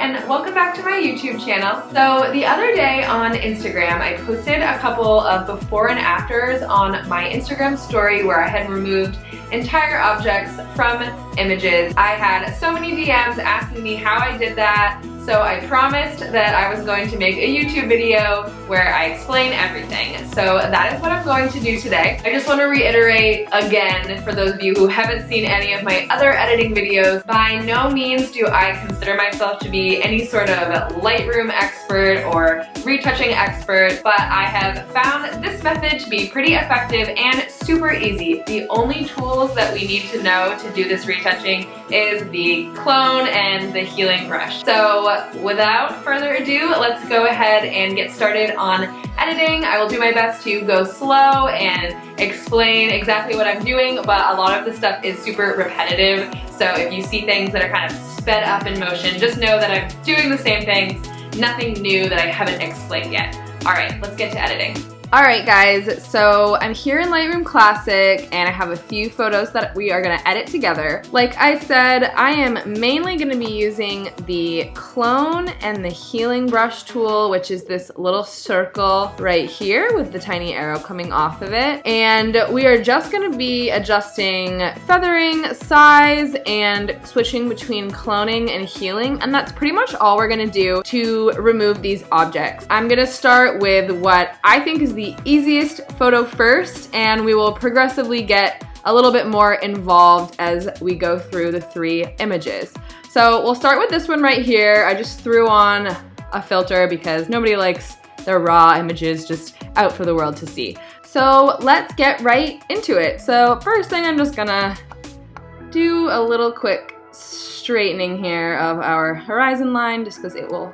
and welcome back to my YouTube channel. So the other day on Instagram, I posted a couple of before and afters on my Instagram story where I had removed entire objects from images. I had so many DMs asking me how I did that, so I promised that I was going to make a YouTube video where I explain everything. So that is what I'm going to do today. I just want to reiterate again, for those of you who haven't seen any of my other editing videos, by no means do I consider myself to be any sort of Lightroom expert or retouching expert, but I have found this method to be pretty effective and super easy. The only tools that we need to know to do this retouching is the clone and the healing brush. So without further ado, let's go ahead and get started on editing. I will do my best to go slow and explain exactly what I'm doing, but a lot of the stuff is super repetitive. So if you see things that are kind of sped up in motion, just know that I'm doing the same things, nothing new that I haven't explained yet. All right, let's get to editing. Alright guys, so I'm here in Lightroom Classic and I have a few photos that we are going to edit together. Like I said, I am mainly going to be using the clone and the healing brush tool, which is this little circle right here with the tiny arrow coming off of it. And we are just going to be adjusting feathering, size, and switching between cloning and healing. And that's pretty much all we're going to do to remove these objects. I'm going to start with what I think is the easiest photo first, and we will progressively get a little bit more involved as we go through the three images. So we'll start with this one right here. I just threw on a filter because nobody likes their raw images just out for the world to see. So let's get right into it. So first thing, I'm just gonna do a little quick straightening here of our horizon line just because it will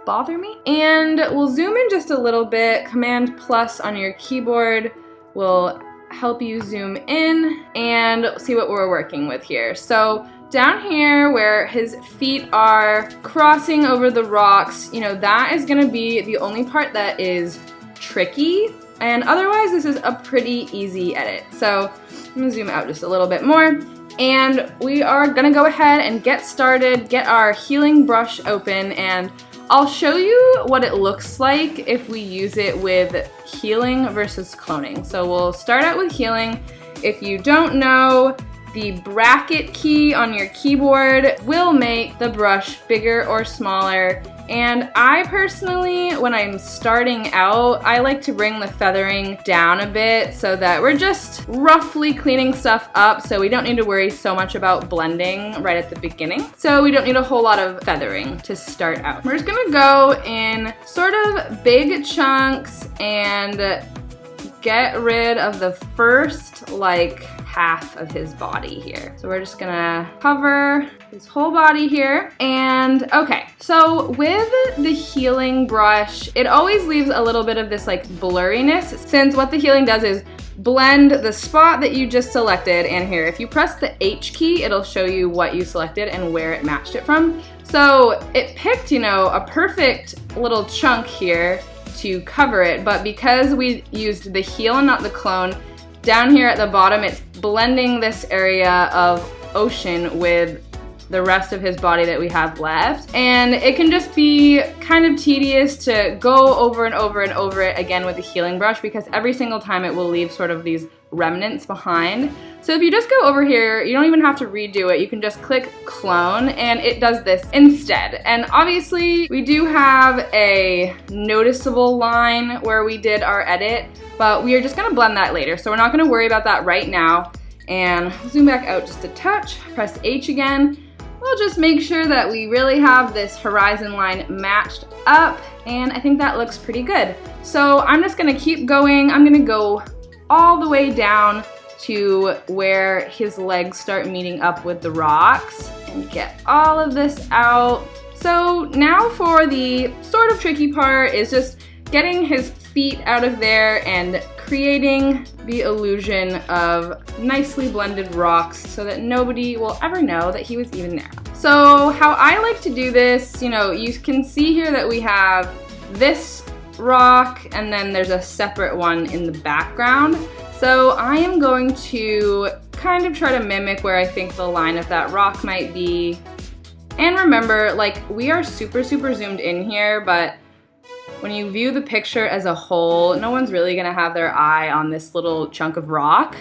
bother me. And we'll zoom in just a little bit. Command plus on your keyboard will help you zoom in and see what we're working with here. So down here where his feet are crossing over the rocks, you know, that is gonna be the only part that is tricky, and otherwise this is a pretty easy edit. So I'm gonna zoom out just a little bit more. And we are gonna go ahead and get started, get our healing brush open, and I'll show you what it looks like if we use it with healing versus cloning. So we'll start out with healing. If you don't know, the bracket key on your keyboard will make the brush bigger or smaller. And I personally, when I'm starting out, I like to bring the feathering down a bit so that we're just roughly cleaning stuff up, so we don't need to worry so much about blending right at the beginning. So we don't need a whole lot of feathering to start out. We're just gonna go in sort of big chunks and get rid of the first like half of his body here. So we're just gonna cover his whole body here. And okay, so with the healing brush, it always leaves a little bit of this like blurriness, since what the healing does is blend the spot that you just selected. And here, if you press the H key, it'll show you what you selected and where it matched it from. So it picked, you know, a perfect little chunk here to cover it, but because we used the heal and not the clone, down here at the bottom, it's blending this area of ocean with the rest of his body that we have left. And it can just be kind of tedious to go over and over and over it again with the healing brush, because every single time it will leave sort of these remnants behind. So if you just go over here, you don't even have to redo it. You can just click clone and it does this instead. And obviously we do have a noticeable line where we did our edit, but we are just gonna blend that later. So we're not gonna worry about that right now. And zoom back out just a touch, press H again. We'll just make sure that we really have this horizon line matched up, and I think that looks pretty good. So I'm just gonna keep going. I'm gonna go all the way down to where his legs start meeting up with the rocks and get all of this out. So now for the sort of tricky part is just getting his feet out of there and creating the illusion of nicely blended rocks so that nobody will ever know that he was even there. So how I like to do this, you know, you can see here that we have this rock and then there's a separate one in the background. So I am going to kind of try to mimic where I think the line of that rock might be And remember, like, we are super zoomed in here, but when you view the picture as a whole, no one's really gonna have their eye on this little chunk of rock.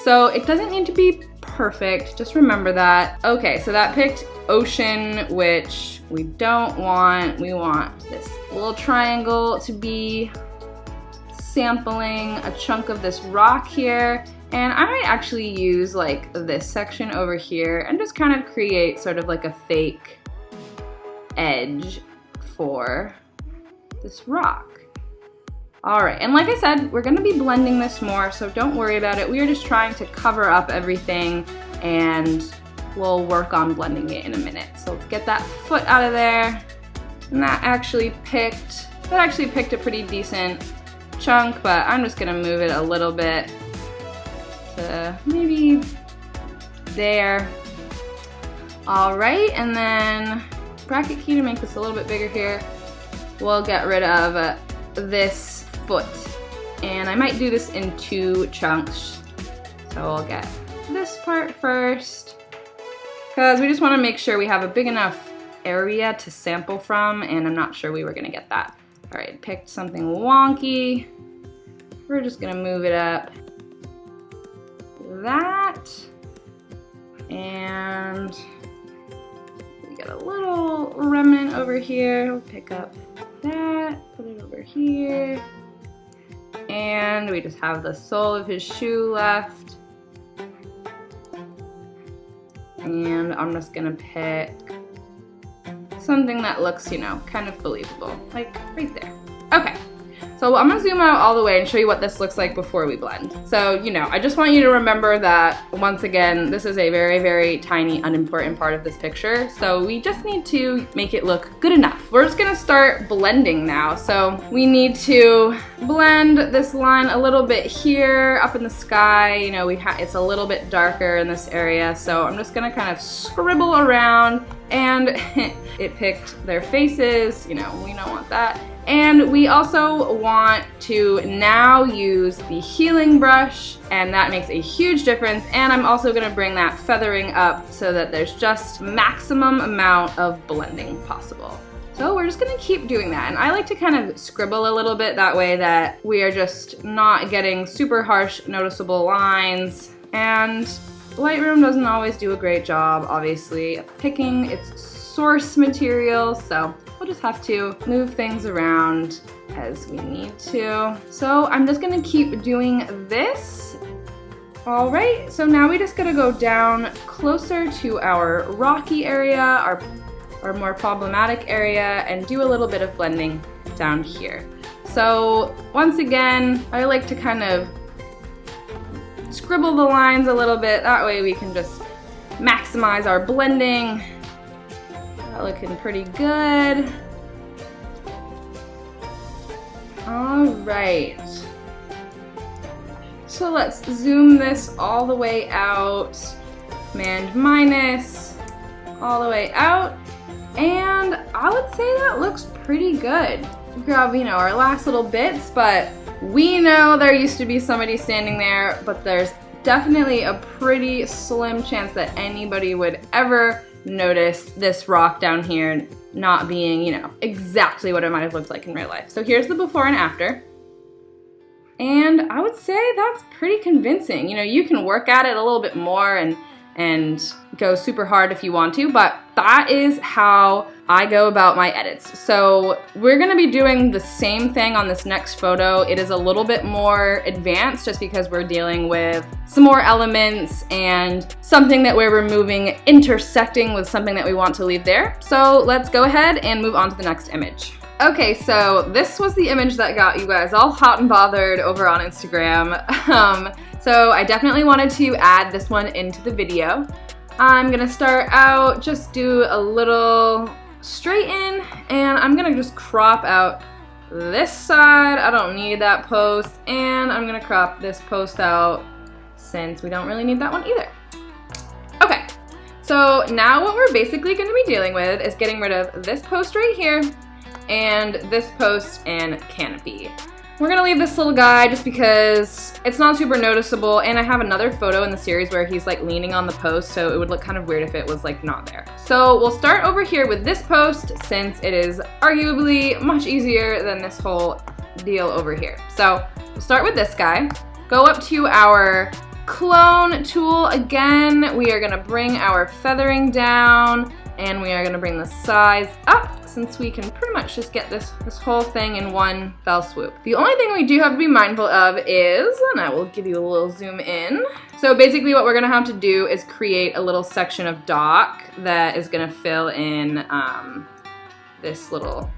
So it doesn't need to be perfect, just remember that. Okay, so that picked ocean, which we don't want. We want this little triangle to be sampling a chunk of this rock here. And I might actually use like this section over here and just kind of create sort of like a fake edge for this rock. All right, and like I said, we're gonna be blending this more, so don't worry about it. We are just trying to cover up everything, and we'll work on blending it in a minute. So let's get that foot out of there. And that actually picked a pretty decent chunk, but I'm just gonna move it a little bit to maybe there. All right, and then bracket key to make this a little bit bigger here. We'll get rid of this foot, and I might do this in 2 chunks. So I'll get this part first, because we just want to make sure we have a big enough area to sample from, and I'm not sure we were gonna get that. All right, picked something wonky. We're just gonna move it up that, and we got a little remnant over here. We'll pick up that, put it over here, and we just have the sole of his shoe left. And I'm just gonna pick something that looks, you know, kind of believable, like right there. Okay, so I'm gonna zoom out all the way and show you what this looks like before we blend. So, you know, I just want you to remember that, once again, this is a very tiny, unimportant part of this picture. So we just need to make it look good enough. We're just gonna start blending now. So we need to blend this line a little bit here, up in the sky. You know, it's a little bit darker in this area. So I'm just gonna kind of scribble around, and it picked their faces. You know, we don't want that. And we also want to now use the healing brush, and that makes a huge difference. And I'm also gonna bring that feathering up so that there's just maximum amount of blending possible. So we're just gonna keep doing that. And I like to kind of scribble a little bit, that way that we are just not getting super harsh, noticeable lines. And Lightroom doesn't always do a great job, obviously, of picking its source material, so we'll just have to move things around as we need to. So I'm just gonna keep doing this. All right, so now we just gotta go down closer to our rocky area, our more problematic area, and do a little bit of blending down here. So once again, I like to kind of scribble the lines a little bit, that way we can just maximize our blending. Looking pretty good. All right. So let's zoom this all the way out, Command minus, all the way out, and I would say that looks pretty good. Grab, you know, our last little bits, but we know there used to be somebody standing there, but there's definitely a pretty slim chance that anybody would ever notice this rock down here not being, you know, exactly what it might have looked like in real life. So here's the before and after. And I would say that's pretty convincing. You know, you can work at it a little bit more and go super hard if you want to, but that is how I go about my edits. So we're gonna be doing the same thing on this next photo. It is a little bit more advanced just because we're dealing with some more elements and something that we're removing, intersecting with something that we want to leave there. So let's go ahead and move on to the next image. Okay, so this was the image that got you guys all hot and bothered over on Instagram. So I definitely wanted to add this one into the video. I'm gonna start out, just do a little straighten, and I'm gonna just crop out this side. I don't need that post, and I'm gonna crop this post out since we don't really need that one either. Okay, so now what we're basically gonna be dealing with is getting rid of this post right here, and this post and canopy. we're gonna leave this little guy just because it's not super noticeable, and I have another photo in the series where he's like leaning on the post, so it would look kind of weird if it was like not there. So we'll start over here with this post since it is arguably much easier than this whole deal over here. So we'll start with this guy, go up to our clone tool again. We are gonna bring our feathering down, and we are gonna bring the size up since we can pretty much just get this whole thing in one fell swoop. The only thing we do have to be mindful of is, and I will give you a little zoom in. So basically what we're gonna have to do is create a little section of dock that is gonna fill in this little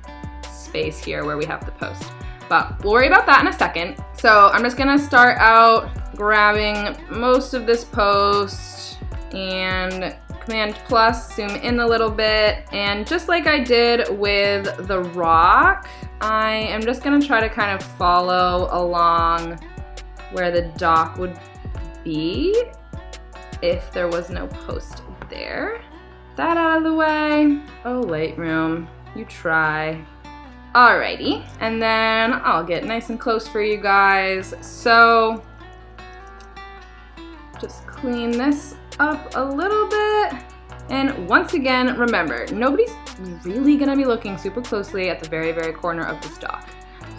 space here where we have the post. But we'll worry about that in a second. So I'm just gonna start out grabbing most of this post and Command plus, zoom in a little bit, and just like I did with the rock, I am just gonna try to kind of follow along where the dock would be if there was no post there. That out of the way. Oh, Lightroom, you try. Alrighty, and then I'll get nice and close for you guys. So just clean this up a little bit, and once again, remember, nobody's really gonna be looking super closely at the very corner of this dock,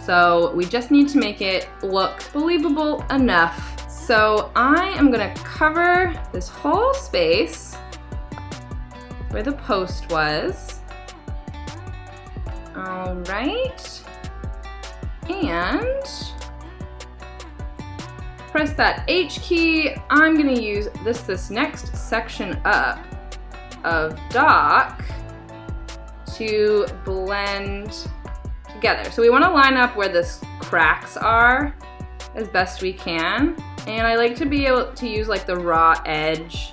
so we just need to make it look believable enough. So I am gonna cover this whole space where the post was. All right, and press that H key. I'm gonna use this next section up of dock to blend together. So we wanna line up where the cracks are as best we can. And I like to be able to use like the raw edge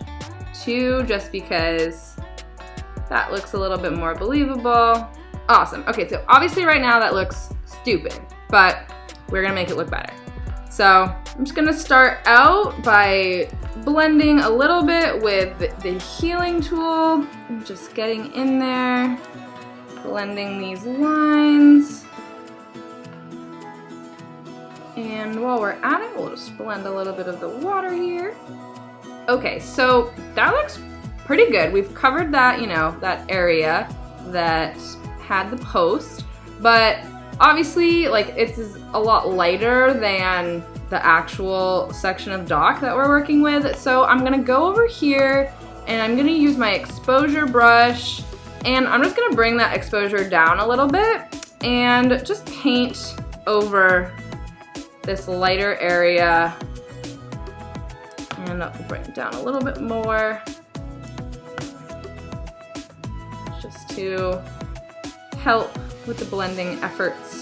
too, just because that looks a little bit more believable. Awesome, okay, so obviously right now that looks stupid, but we're gonna make it look better. So I'm just gonna start out by blending a little bit with the healing tool, just getting in there, blending these lines. And while we're at it, we'll just blend a little bit of the water here. Okay, so that looks pretty good. We've covered that, you know, that area that had the post, but obviously, like, it's a lot lighter than the actual section of dock that we're working with. So I'm gonna go over here and I'm gonna use my exposure brush, and I'm just gonna bring that exposure down a little bit and just paint over this lighter area. And I'll bring it down a little bit more just to help with the blending efforts.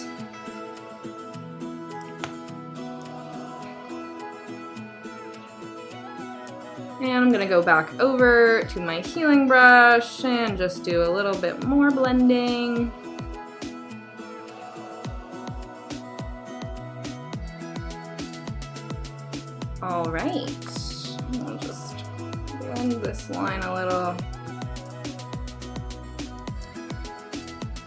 And I'm gonna go back over to my healing brush and just do a little bit more blending. All right, I'll just blend this line a little.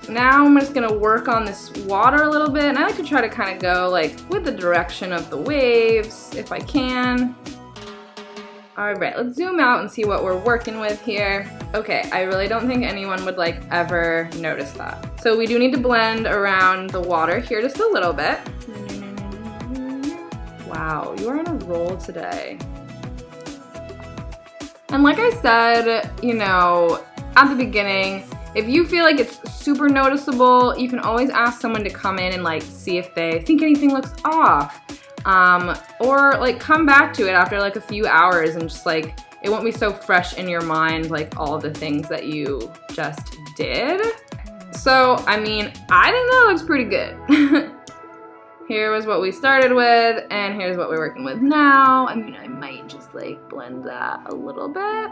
Now I'm just gonna work on this water a little bit, and I like to try to kind of go like with the direction of the waves if I can. All right, let's zoom out and see what we're working with here. Okay, I really don't think anyone would like ever notice that. So we do need to blend around the water here just a little bit. Wow, you are on a roll today. And like I said, you know, at the beginning, if you feel like it's super noticeable, you can always ask someone to come in and like see if they think anything looks off. Or like come back to it after like a few hours and just like, it won't be so fresh in your mind, like all the things that you just did. So, I mean, I think that looks pretty good. Here was what we started with, and here's what we're working with now. I mean, I might just like blend that a little bit,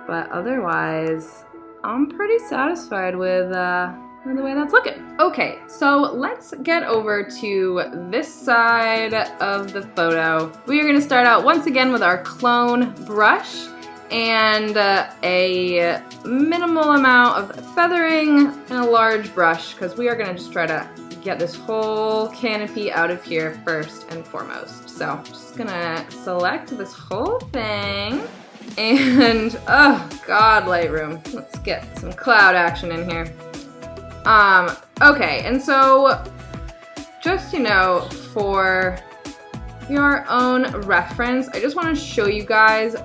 but otherwise, I'm pretty satisfied with the way that's looking. Okay, so let's get over to this side of the photo. We are gonna start out once again with our clone brush and a minimal amount of feathering and a large brush, because we are gonna just try to get this whole canopy out of here first and foremost. So I'm just gonna select this whole thing and, oh God, Lightroom, let's get some cloud action in here. Okay, and so just, you know, for your own reference, I just want to show you guys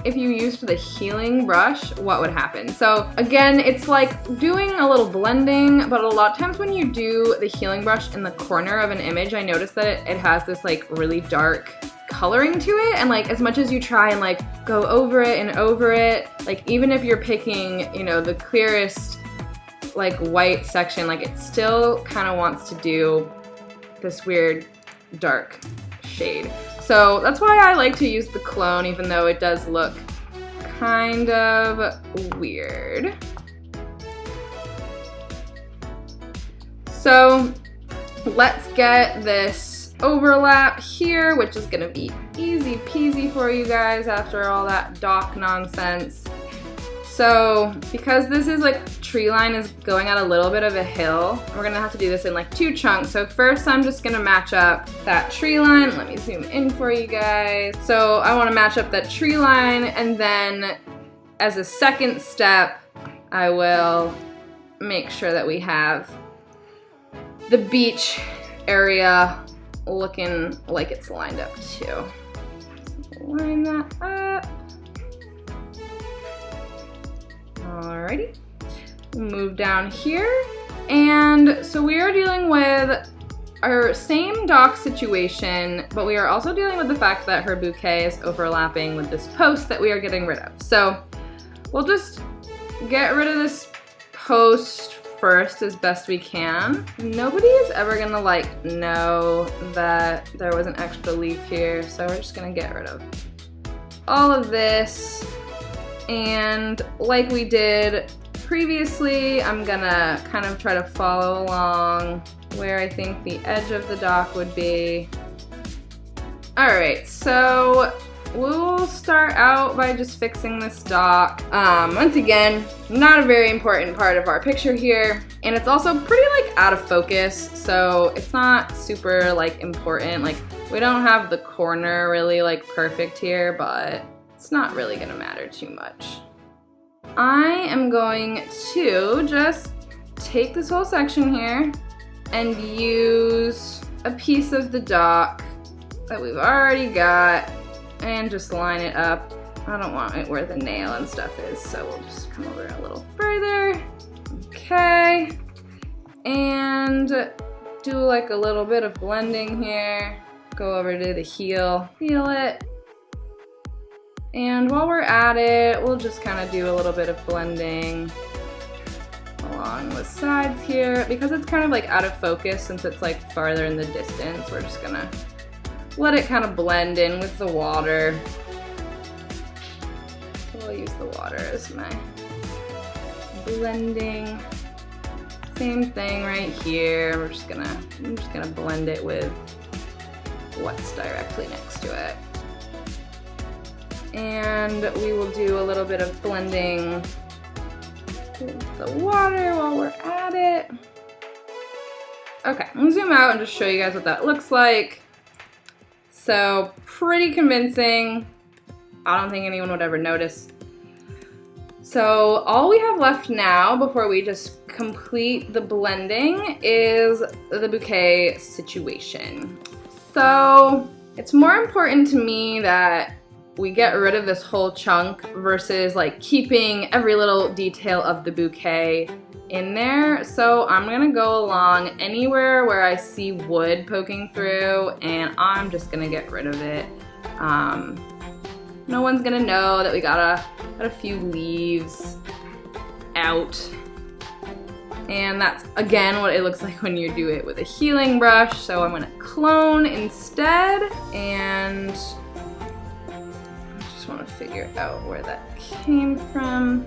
if you used the healing brush, what would happen. So again, it's like doing a little blending, but a lot of times when you do the healing brush in the corner of an image, I noticed that it has this like really dark coloring to it, and like as much as you try and like go over it and over it, like even if you're picking, you know, the clearest like white section, like it still kind of wants to do this weird dark shade. So that's why I like to use the clone, even though it does look kind of weird. So let's get this overlap here, which is gonna be easy peasy for you guys after all that dock nonsense. So because this is like tree line is going at a little bit of a hill, we're gonna have to do this in like 2 chunks. So first I'm just gonna match up that tree line. Let me zoom in for you guys. So I wanna match up that tree line, and then as a second step, I will make sure that we have the beach area looking like it's lined up too. Line that up. Alrighty, move down here, and so we are dealing with our same dock situation, but we are also dealing with the fact that her bouquet is overlapping with this post that we are getting rid of. So we'll just get rid of this post first as best we can. Nobody is ever gonna like know that there was an extra leaf here, so we're just gonna get rid of all of this. And like we did previously, I'm gonna kind of try to follow along where I think the edge of the dock would be. Alright, so we'll start out by just fixing this dock. Once again, not a very important part of our picture here, and it's also pretty like out of focus, so it's not super like important. Like we don't have the corner really like perfect here, but it's not really gonna matter too much. I am going to just take this whole section here and use a piece of the dock that we've already got and just line it up. I don't want it where the nail and stuff is, so we'll just come over a little further. Okay, and do like a little bit of blending here. Go over to the heel, feel it. And while we're at it, we'll just kind of do a little bit of blending along the sides here. Because it's kind of like out of focus since it's like farther in the distance, we're just gonna let it kind of blend in with the water. So I'll use the water as my blending. Same thing right here. I'm just gonna blend it with what's directly next to it. And we will do a little bit of blending with the water while we're at it. Okay, I'm gonna zoom out and just show you guys what that looks like. So pretty convincing. I don't think anyone would ever notice. So all we have left now before we just complete the blending is the bouquet situation. So it's more important to me that we get rid of this whole chunk versus like keeping every little detail of the bouquet in there. So I'm gonna go along anywhere where I see wood poking through, and I'm just gonna get rid of it. No one's gonna know that we got a few leaves out. And that's again what it looks like when you do it with a healing brush. So I'm gonna clone instead, and want to figure out where that came from.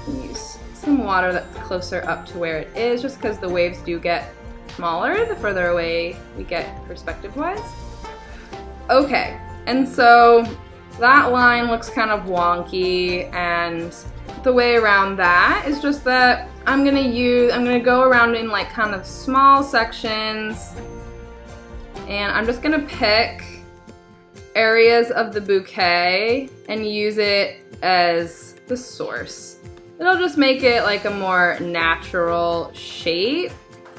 Use some water that's closer up to where it is, just because the waves do get smaller the further away we get perspective-wise. Okay, and so that line looks kind of wonky, and the way around that is just that I'm gonna go around in like kind of small sections, and I'm just gonna pick areas of the bouquet and use it as the source. It'll just make it like a more natural shape,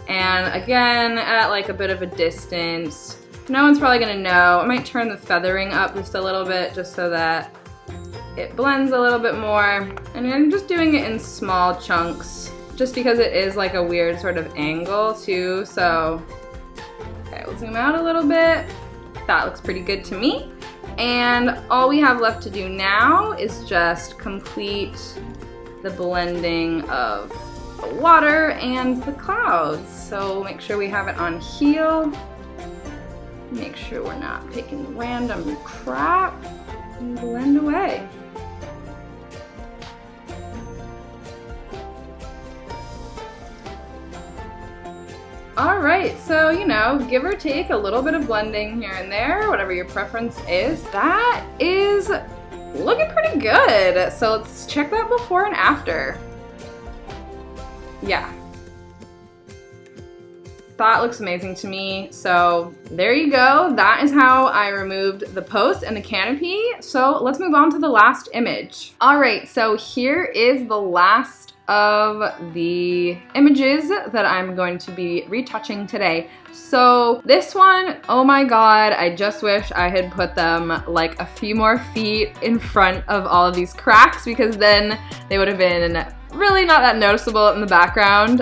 and again at like a bit of a distance. No one's probably gonna know. I might turn the feathering up just a little bit just so that it blends a little bit more, and I'm just doing it in small chunks just because it is like a weird sort of angle too. So okay, we'll zoom out a little bit. That looks pretty good to me. And all we have left to do now is just complete the blending of the water and the clouds. So make sure we have it on heel. Make sure we're not picking random crap, and blend away. All right, so you know, give or take a little bit of blending here and there, whatever your preference is. That is looking pretty good. So let's check that before and after. Yeah. That looks amazing to me. So there you go. That is how I removed the post and the canopy. So let's move on to the last image. All right, so here is the last of the images that I'm going to be retouching today. So this one, oh my god, I just wish I had put them like a few more feet in front of all of these cracks, because then they would have been really not that noticeable in the background,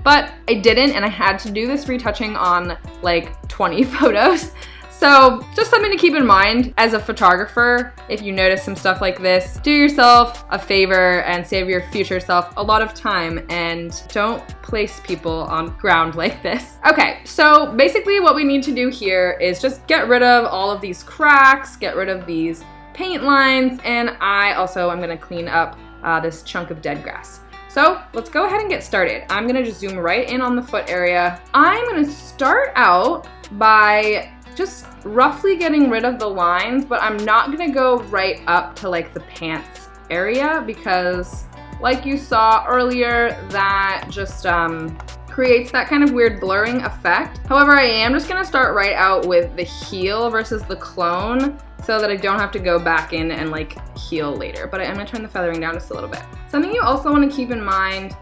but I didn't, and I had to do this retouching on like 20 photos. So just something to keep in mind as a photographer. If you notice some stuff like this, do yourself a favor and save your future self a lot of time, and don't place people on ground like this. Okay, so basically what we need to do here is just get rid of all of these cracks, get rid of these paint lines, and I also am gonna clean up this chunk of dead grass. So let's go ahead and get started. I'm gonna just zoom right in on the foot area. I'm gonna start out by just roughly getting rid of the lines, but I'm not gonna go right up to like the pants area, because like you saw earlier, that just creates that kind of weird blurring effect. However, I am just gonna start right out with the heel versus the clone, so that I don't have to go back in and like heel later. But I'm gonna turn the feathering down just a little bit. Something you also wanna keep in mind,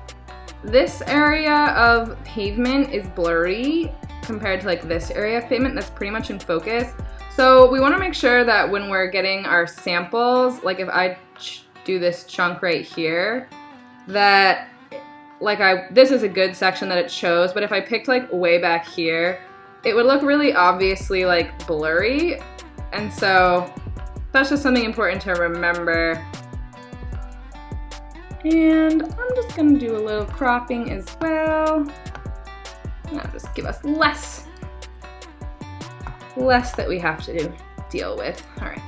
this area of pavement is blurry compared to like this area of pavement that's pretty much in focus. So we wanna make sure that when we're getting our samples, like if I do this chunk right here, that like this is a good section that it shows, but if I picked like way back here, it would look really obviously like blurry. And so that's just something important to remember. And I'm just gonna do a little cropping as well. That'll just give us less that we have to deal with. All right.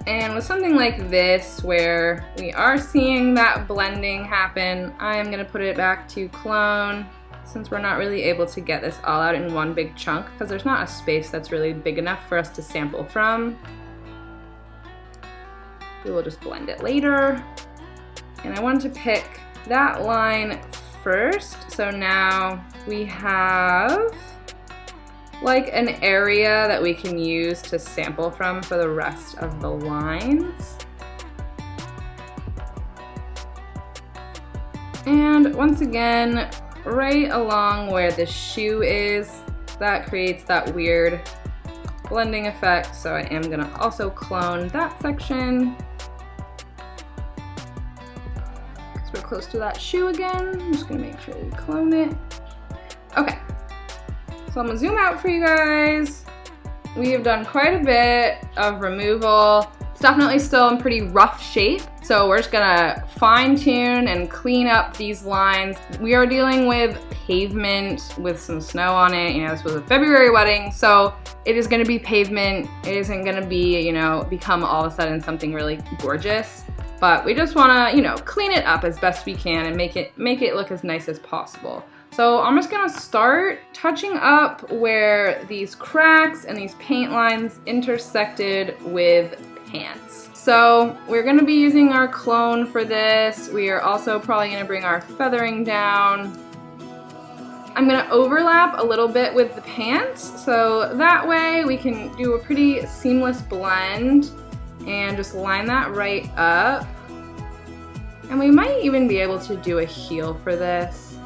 And with something like this, where we are seeing that blending happen, I am gonna put it back to clone, since we're not really able to get this all out in one big chunk, because there's not a space that's really big enough for us to sample from. We will just blend it later. And I wanted to pick that line first. So now we have like an area that we can use to sample from for the rest of the lines. And once again, right along where the shoe is, that creates that weird blending effect. So I am gonna also clone that section, because we're close to that shoe again. I'm just gonna make sure we clone it. Okay, so I'm gonna zoom out for you guys. We have done quite a bit of removal. It's definitely still in pretty rough shape, so we're just gonna fine tune and clean up these lines. We are dealing with pavement with some snow on it. You know, this was a February wedding, so it is gonna be pavement. It isn't gonna be, you know, become all of a sudden something really gorgeous. But we just wanna, you know, clean it up as best we can and make it look as nice as possible. So I'm just gonna start touching up where these cracks and these paint lines intersected with pants. So we're gonna be using our clone for this. We are also probably gonna bring our feathering down. I'm gonna overlap a little bit with the pants, so that way we can do a pretty seamless blend and just line that right up. And we might even be able to do a heel for this.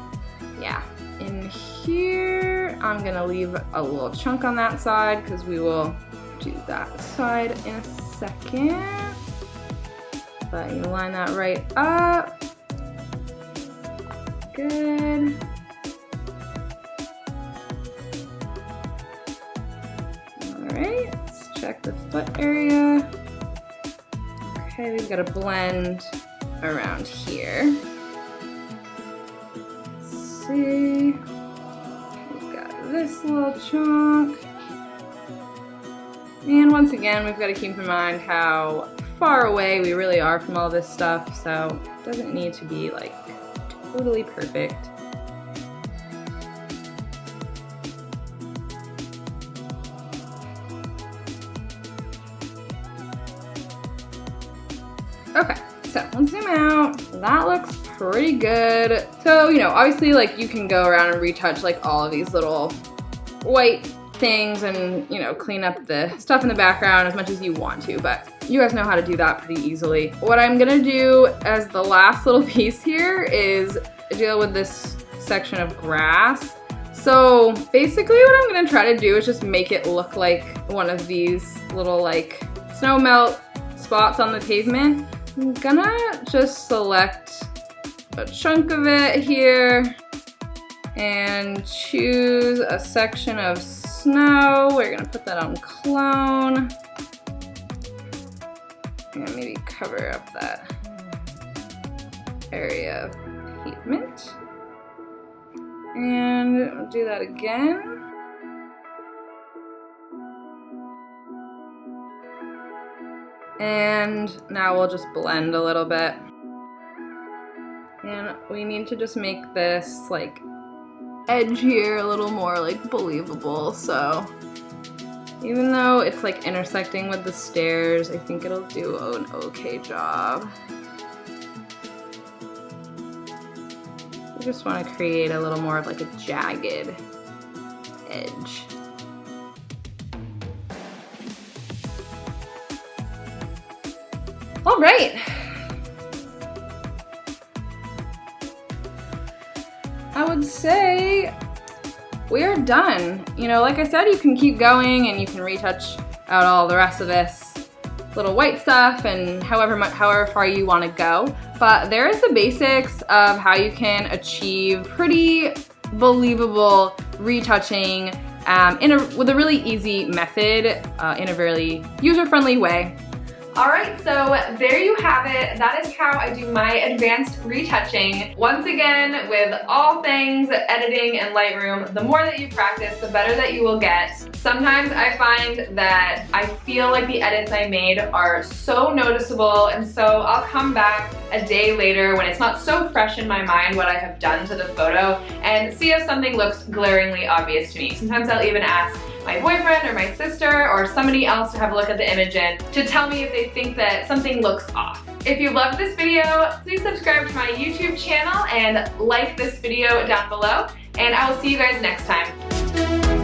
Yeah, in here, I'm gonna leave a little chunk on that side because we will do that side in a second. But you line that right up. Good. Alright, let's check the foot area. Okay, we've got a blend around here. Let's see. We've got this little chunk. And once again, we've got to keep in mind how far away we really are from all this stuff, so it doesn't need to be like totally perfect. Okay, so let's zoom out. That looks pretty good. So, you know, obviously like you can go around and retouch like all of these little white things and, you know, clean up the stuff in the background as much as you want to, but you guys know how to do that pretty easily. What I'm gonna do as the last little piece here is deal with this section of grass. So basically what I'm gonna try to do is just make it look like one of these little like snow melt spots on the pavement. I'm gonna just select a chunk of it here and choose a section of snow. We're gonna put that on clone. And maybe cover up that area of pavement. And we'll do that again. And now we'll just blend a little bit. And we need to just make this like edge here a little more like believable. So even though it's like intersecting with the stairs, I think it'll do an okay job. We just want to create a little more of like a jagged edge. All right. I would say we are done. You know, like I said, you can keep going and you can retouch out all the rest of this little white stuff and however far you want to go. But there is the basics of how you can achieve pretty believable retouching with a really easy method in a really user-friendly way. Alright, so there you have it. That is how I do my advanced retouching. Once again, with all things editing and Lightroom, the more that you practice, the better that you will get. Sometimes I find that I feel like the edits I made are so noticeable, and so I'll come back a day later when it's not so fresh in my mind what I have done to the photo and see if something looks glaringly obvious to me. Sometimes I'll even ask my boyfriend or my sister or somebody else to have a look at the image and to tell me if they think that something looks off. If you loved this video, please subscribe to my YouTube channel and like this video down below, and I will see you guys next time.